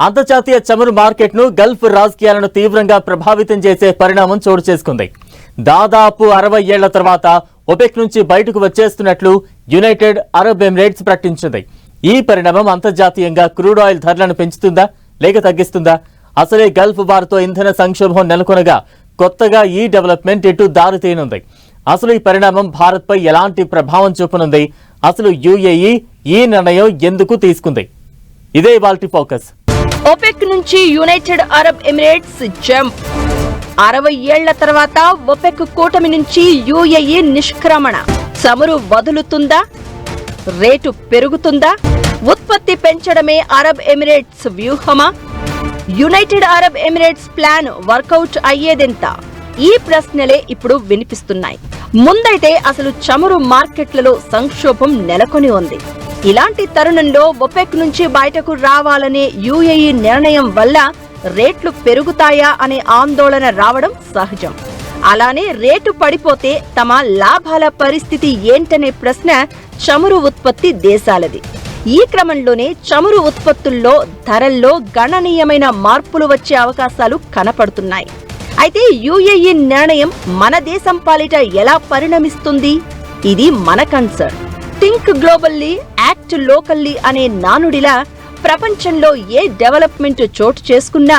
అంతర్జాతీయ చమురు మార్కెట్ను గల్ఫ్ రాజకీయాలను తీవ్రంగా ప్రభావితం చేసే పరిణామం చోటు చేసుకుంది. దాదాపు 60 ఏళ్ల తర్వాత ఒపెక్ నుంచి బయటకు వచ్చేస్తున్నట్లు యునైటెడ్ అరబ్ ఎమిరేట్స్ ప్రకటించింది. ఈ పరిణామం అంతర్జాతీయంగా క్రూడ్ ఆయిల్ ధరలను పెంచుతుందా లేక తగ్గిస్తుందా? అసలే గల్ఫ్ వారితో ఇంధన సంక్షోభం నెలకొనగా కొత్తగా ఈ డెవలప్మెంట్ ఇటు దారితీయనుంది. అసలు ఈ పరిణామం భారత్పై ఎలాంటి ప్రభావం చూపనుంది? అసలు యుఏఈ ఈ నిర్ణయం ఎందుకు తీసుకుంది? ఇదే ఇవాల్టి ఫోకస్. ఒపెక్ నుంచి యునైటెడ్ అరబ్ ఎమిరేట్స్ జంప్. 60 ఏళ్ల తర్వాత ఒపెక్ కూటమి నుంచి యుఏఈ నిష్క్రమణ. చమురు వదులుతుందా? రేటు పెరుగుతుందా? ఉత్పత్తి పెంచడమే అరబ్ ఎమిరేట్స్ వ్యూహమా? United Arab Emirates plan work out అయ్యేదెంత? ఈ ప్రశ్నలే ఇప్పుడు వినిపిస్తున్నాయి. ముందైతే అసలు చమురు మార్కెట్లలో సంక్షోభం నెలకొని ఉంది. ఇలాంటి తరుణంలో ఒపెక్ నుంచి బయటకు రావాలనే యుఏఈ నిర్ణయం వల్ల రేట్లు పెరుగుతాయా అనే ఆందోళన రావడం సహజం. అలానే రేటు పడిపోతే తమ లాభాల పరిస్థితి ఏంటనే ప్రశ్న చమురు ఉత్పత్తి దేశాలది. ఈ క్రమంలోనే చమురు ఉత్పత్తుల్లో ధరల్లో గణనీయమైన మార్పులు వచ్చే అవకాశాలు కనపడుతున్నాయి. అయితే యుఏఈ నిర్ణయం మన దేశం పాలిట ఎలా పరిణమిస్తుంది? ఇది మన concern. Think globally, act locally అనే నానుడిలా ప్రపంచంలో ఏ డెవలప్మెంట్ చోటు చేసుకున్నా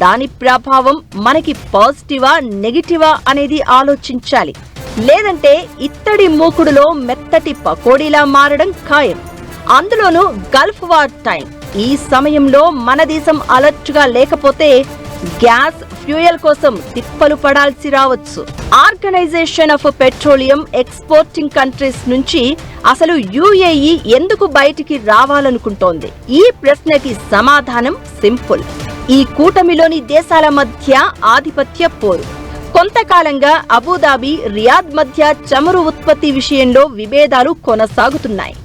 దాని ప్రభావం మనకి పాజిటివా నెగిటివా అనేది ఆలోచించాలి. లేదంటే ఇత్తడి మూకుడులో మెత్తటి పకోడీలా మారడం ఖాయం. అందులోనూ గల్ఫ్ వార్ టైం. ఈ సమయంలో మన దేశం అలర్ట్ గా లేకపోతే గ్యాస్, ఫ్యూయల్ కోసం తిప్పలు పడాల్సి రావచ్చు. Organisation of petroleum exporting countries నుంచి అసలు యుఏఈ ఎందుకు బయటికి రావాలనుకుంటోంది? ఈ ప్రశ్నకి సమాధానం సింపుల్. ఈ కూటమిలోని దేశాల మధ్య ఆధిపత్య పోరు. కొంతకాలంగా అబుదాబి, రియాద్ మధ్య చమురు ఉత్పత్తి విషయంలో విభేదాలు కొనసాగుతున్నాయి.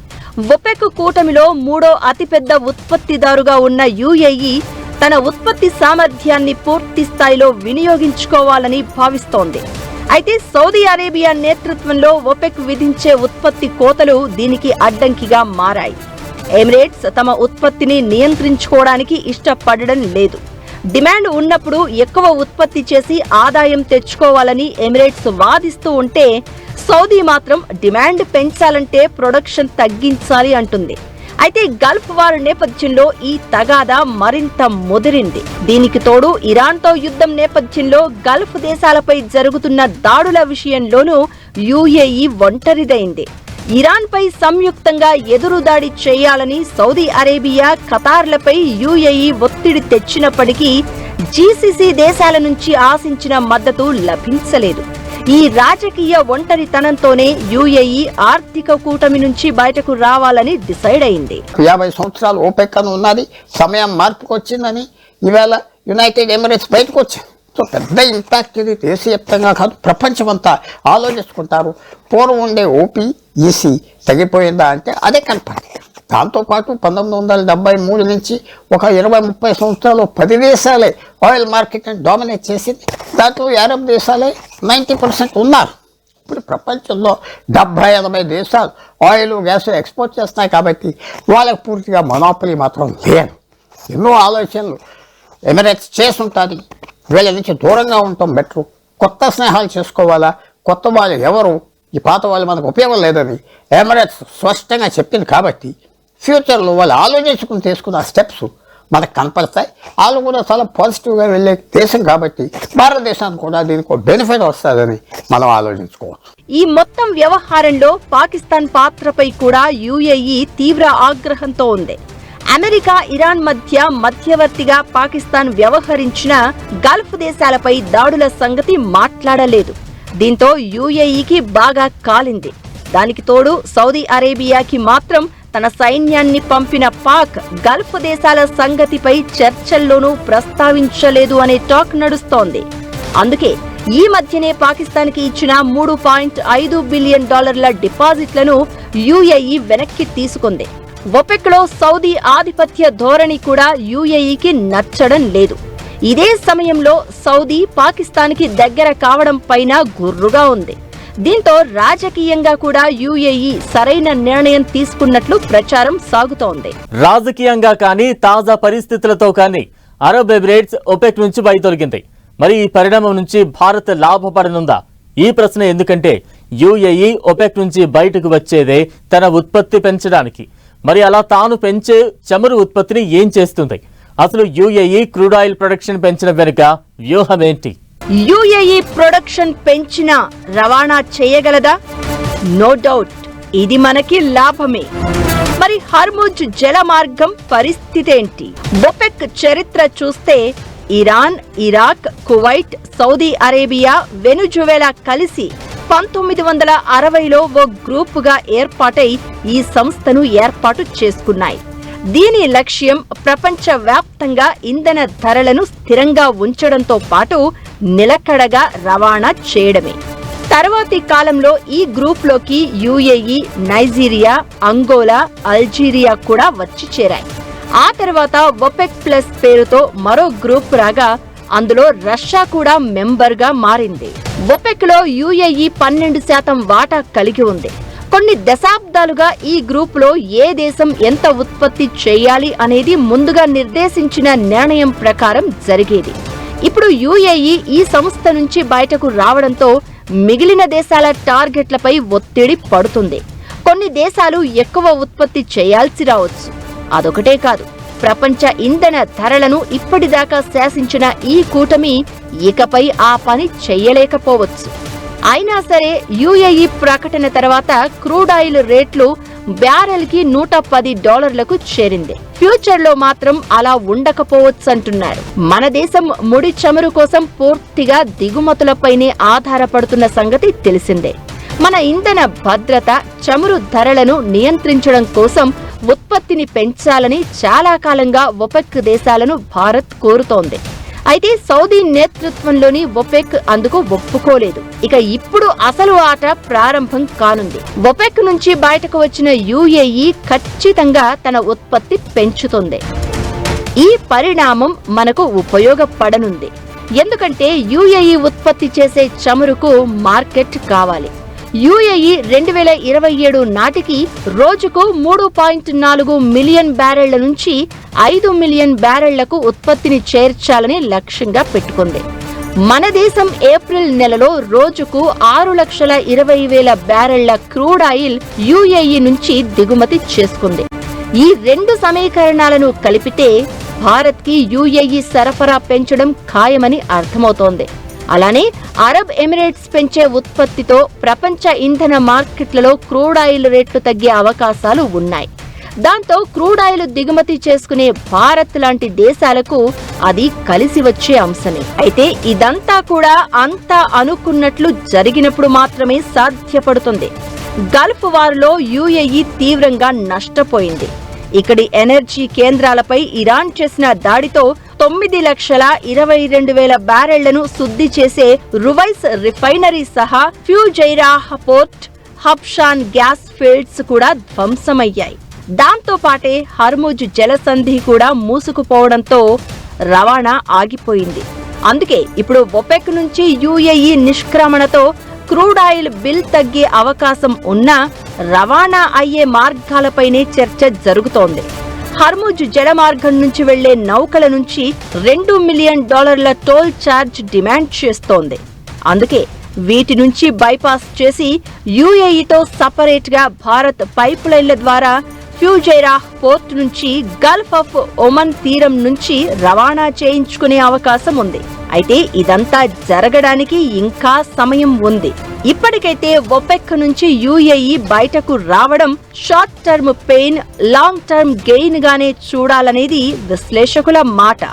ఒపెక్ కూటమిలో 3వ అతిపెద్ద ఉత్పత్తిదారుగా ఉన్న యుఏఈ తన ఉత్పత్తి సామర్థ్యాన్ని పూర్తి స్థాయిలో వినియోగించుకోవాలని భావిస్తోంది. అయితే సౌదీ అరేబియా నేతృత్వంలో ఒపెక్ విధించే ఉత్పత్తి కోతలు దీనికి అడ్డంకిగా మారాయి. ఎమిరేట్స్ తమ ఉత్పత్తిని నియంత్రించుకోవడానికి ఇష్టపడడం లేదు. డిమాండ్ ఉన్నప్పుడు ఎక్కువ ఉత్పత్తి చేసి ఆదాయం తెచ్చుకోవాలని ఎమిరేట్స్ వాదిస్తూ ఉంటే, సౌదీ మాత్రం డిమాండ్ పెంచాలంటే ప్రొడక్షన్ తగ్గించాలి అంటుంది. అయితే గల్ఫ్ వార్ నేపథ్యంలో ఈ తగాదా మరింత ముదిరింది. దీనికి తోడు ఇరాన్తో యుద్ధం నేపథ్యంలో గల్ఫ్ దేశాలపై జరుగుతున్న దాడుల విషయంలోనూ యుఏఈ ఒంటరిదైంది. ఇరాన్పై సంయుక్తంగా ఎదురుదాడి చేయాలని సౌదీ అరేబియా, ఖతార్లపై యుఏఈ ఒత్తిడి తెచ్చినప్పటికీ జీసీసీ దేశాల నుంచి ఆశించిన మద్దతు లభించలేదు. ఈ రాజకీయ ఒంటరితనంతోనే యుఏఈ ఆర్థిక కూటమి నుంచి బయటకు రావాలని డిసైడ్ అయింది. 50 సంవత్సరాలు ఓపెక్ అని ఉన్నది, సమయం మార్పుకు వచ్చిందని ఈవేళ యునైటెడ్ ఎమిరేట్స్ బయటకు వచ్చింది. సో పెద్ద ఇంపాక్ట్ ఇది దేశవ్యాప్తంగా కాదు, ప్రపంచమంతా ఆలోచించుకుంటారు. పూర్వం ఉండే ఓపీఈసీ తగ్గిపోయిందా అంటే అదే కనపడింది. దాంతోపాటు 1973 నుంచి ఒక 20-30 సంవత్సరాలు 10 దేశాలే ఆయిల్ మార్కెట్ని డామినేట్ చేసింది. దాంట్లో అరబ్ దేశాలే 90% ఉన్నారు. ఇప్పుడు ప్రపంచంలో 70-80 దేశాలు ఆయిల్, గ్యాస్ ఎక్స్పోర్ట్ చేస్తున్నాయి. కాబట్టి వాళ్ళకు పూర్తిగా మొనాపలి మాత్రం లేదు. ఎన్నో ఆలోచనలు ఎమిరేట్స్ చేస్తుంటుంది. వీళ్ళ నుంచి దూరంగా ఉండటం బెటరు. కొత్త స్నేహాలు చేసుకోవాలా? కొత్త వాళ్ళు ఎవరు? ఈ పాత వాళ్ళు మనకు ఉపయోగం లేదని ఎమిరేట్స్ స్పష్టంగా చెప్పింది. కాబట్టి ఫ్యూచర్లో వాళ్ళు ఆలోచించుకుని తీసుకున్న స్టెప్స్ మనకు కనపడతాయి. వాళ్ళు కూడా చాలా పాజిటివ్గా వెళ్ళే దేశం కాబట్టి భారతదేశానికి కూడా దీనికి బెనిఫిట్ వస్తుందని మనం ఆలోచించుకోవచ్చు. ఈ మొత్తం వ్యవహారంలో పాకిస్తాన్ పాత్రపై కూడా యుఏఈ తీవ్ర ఆగ్రహంతో ఉంది. అమెరికా, ఇరాన్ మధ్య మధ్యవర్తిగా పాకిస్తాన్ వ్యవహరించిన గల్ఫ్ దేశాలపై దాడుల సంగతి మాట్లాడలేదు. దీంతో యుఏఈకి బాగా కాలింది. దానికి తోడు సౌదీ అరేబియాకి మాత్రం తన సైన్యాన్ని పంపిన పాక్ గల్ఫ్ దేశాల సంగతిపై చర్చల్లోనూ ప్రస్తావించలేదు అనే టాక్ నడుస్తోంది. అందుకే ఈ మధ్యనే పాకిస్తాన్కి ఇచ్చిన $3.5 బిలియన్ డిపాజిట్లను యుఏఈ వెనక్కి తీసుకుంది. ఒపెక్లో సౌదీ ఆధిపత్య ధోరణి కూడా యుఏఈకి నచ్చడం లేదు. ఇదే సమయంలో సౌదీ పాకిస్తాన్కి దగ్గర కావడం పైన గుర్రుగా ఉంది. దీంతో రాజకీయంగా కూడా యుఏఈ సరైన నిర్ణయం తీసుకున్నట్లు ప్రచారం సాగుతోంది. రాజకీయంగా కానీ తాజా పరిస్థితులతో కానీ అరబ్ ఎమిరేట్స్ ఒపెక్ నుంచి బయటొలిగింది. మరి ఈ పరిణామం నుంచి భారత్ లాభపడనుందా? ఈ ప్రశ్న ఎందుకంటే యుఏఈ ఒపెక్ నుంచి బయటకు వచ్చేదే తన ఉత్పత్తి పెంచడానికి. మరి అలా తాను పెంచే చమురు ఉత్పత్తిని ఏం చేస్తుంది? అసలు యుఏఈ క్రూడ్ ఆయిల్ ప్రొడక్షన్ పెంచిన వెనుక వ్యూహం ఏంటి? యుఏఈ ప్రొడక్షన్ పెంచినా రవాణా చేయగలదా? నో డౌట్ ఇది మనకి లాభమే. మరి హర్ముజ్ జల మార్గం పరిస్థితి ఏంటి? ఒపెక్ చరిత్ర చూస్తే Iran, Iraq, Kuwait, Saudi Arabia, వెనుజువేలా కలిసి 1960లో ఓ గ్రూపుగా ఏర్పాటై ఈ సంస్థను ఏర్పాటు చేసుకున్నాయి. దీని లక్ష్యం ప్రపంచ వ్యాప్తంగా ఇంధన ధరలను స్థిరంగా ఉంచడంతో పాటు నిలకడగా రవాణా చేయడమే. తర్వాతి కాలంలో ఈ గ్రూప్లోకి యుఏఈ, నైజీరియా, అంగోలా, అల్జీరియా కూడా వచ్చి చేరాయి. ఆ తర్వాత ఒపెక్ ప్లస్ పేరుతో మరో గ్రూప్ రాగా అందులో రష్యా కూడా మెంబర్గా మారింది. ఒపెక్ లో యుఏఈ 12% వాటా కలిగి ఉంది. కొన్ని దశాబ్దాలుగా ఈ గ్రూప్ లో ఏ దేశం ఎంత ఉత్పత్తి చేయాలి అనేది ముందుగా నిర్దేశించిన నిర్ణయం ప్రకారం జరిగేది. ఇప్పుడు యుఏఈ ఈ సంస్థ నుంచి బయటకు రావడంతో మిగిలిన దేశాల టార్గెట్లపై ఒత్తిడి పడుతుంది. కొన్ని దేశాలు ఎక్కువ ఉత్పత్తి చేయాల్సి రావచ్చు. అదొకటే కాదు, ప్రపంచ ఇంధన ధరలను ఇప్పటిదాకా శాసించిన ఈ కూటమి ఇకపై ఆ పని చెయ్యలేకపోవచ్చు. అయినా సరే యుఏఈ ప్రకటన తర్వాత క్రూడ్ ఆయిల్ రేట్లు బ్యారెల్కి $110కు చేరింది. ఫ్యూచర్ లో మాత్రం అలా ఉండకపోవచ్చంటున్నారు. మన దేశం ముడి చమురు కోసం పూర్తిగా దిగుమతులపైనే ఆధారపడుతున్న సంగతి తెలిసిందే. మన ఇంధన భద్రత, చమురు ధరలను నియంత్రించడం కోసం ఉత్పత్తిని పెంచాలని చాలా కాలంగా ఒపెక్ దేశాలను భారత్ కోరుతోంది. అయితే సౌదీ నేతృత్వంలోని ఒపెక్ అందుకు ఒప్పుకోలేదు. ఇక ఇప్పుడు అసలు ఆట ప్రారంభం కానుంది. ఒపెక్ నుంచి బయటకు వచ్చిన యుఏఈ ఖచ్చితంగా తన ఉత్పత్తి పెంచుతుంది. ఈ పరిణామం మనకు ఉపయోగపడనుంది. ఎందుకంటే యుఏఈ ఉత్పత్తి చేసే చమురుకు మార్కెట్ కావాలి. యుఏఈ 2027 నాటికి రోజుకు 3.4 మిలియన్ బ్యారెళ్ల నుంచి 5 మిలియన్ బ్యారెళ్లకు ఉత్పత్తిని చేర్చాలని లక్ష్యంగా పెట్టుకుంది. మన దేశం ఏప్రిల్ నెలలో రోజుకు 6,20,000 బ్యారెళ్ల క్రూడ్ ఆయిల్ యుఏఈ నుంచి దిగుమతి చేసుకుంది. ఈ రెండు సమీకరణాలను కలిపితే భారత్కి యుఏఈ సరఫరా పెంచడం ఖాయమని అర్థమవుతోంది. అలానే అరబ్ ఎమిరేట్స్ పెంచే ఉత్పత్తితో ప్రపంచ ఇంధన మార్కెట్లలో క్రూడ్ ఆయిల్ రేట్లు తగ్గే అవకాశాలు ఉన్నాయి. దాంతో క్రూడ్ ఆయిల్ దిగుమతి చేసుకునే భారత్ లాంటి దేశాలకు అది కలిసి వచ్చే అంశమే. అయితే ఇదంతా కూడా అంతా అనుకున్నట్లు జరిగినప్పుడు మాత్రమే సాధ్యపడుతుంది. గల్ఫ్ వార్లో యుఏఈ తీవ్రంగా నష్టపోయింది. ఇక్కడి ఎనర్జీ కేంద్రాలపై ఇరాన్ చేసిన దాడితో 9,22,000 బ్యారెళ్లను శుద్ధి చేసే రువైస్ రిఫైనరీ సహా ఫ్యూజైరాహ్ పోర్ట్, హబ్షాన్ గ్యాస్ ఫీల్డ్స్ కూడా ధ్వంసమయ్యాయి. దాంతో పాటే హర్ముజ్ జలసంధి కూడా మూసుకుపోవడంతో రవాణా ఆగిపోయింది. అందుకే ఇప్పుడు ఒపెక్ నుంచి యుఏఈ నిష్క్రమణతో క్రూడ్ ఆయిల్ బిల్ తగ్గే అవకాశం ఉన్నా రవాణా అయ్యే మార్గాలపైనే చర్చ జరుగుతోంది. హర్ముజ్ జల మార్గం నుంచి వెళ్లే నౌకల నుంచి $2 మిలియన్ టోల్ ఛార్జ్ డిమాండ్ చేస్తోంది. అందుకే వీటి నుంచి బైపాస్ చేసి యుఏఈతో సపరేట్ గా భారత్ పైప్ లైన్ల ద్వారా ఫ్యూజైరాహ్ పోర్ట్ నుంచి గల్ఫ్ ఆఫ్ ఒమన్ తీరం నుంచి రవాణా చేయించుకునే అవకాశం ఉంది. అయితే ఇదంతా జరగడానికి ఇంకా సమయం ఉంది. ఇప్పటికైతే ఒపెక్ నుంచి యుఏఈ బయటకు రావడం short term pain, long term gain గానే చూడాలనేది విశ్లేషకుల మాట.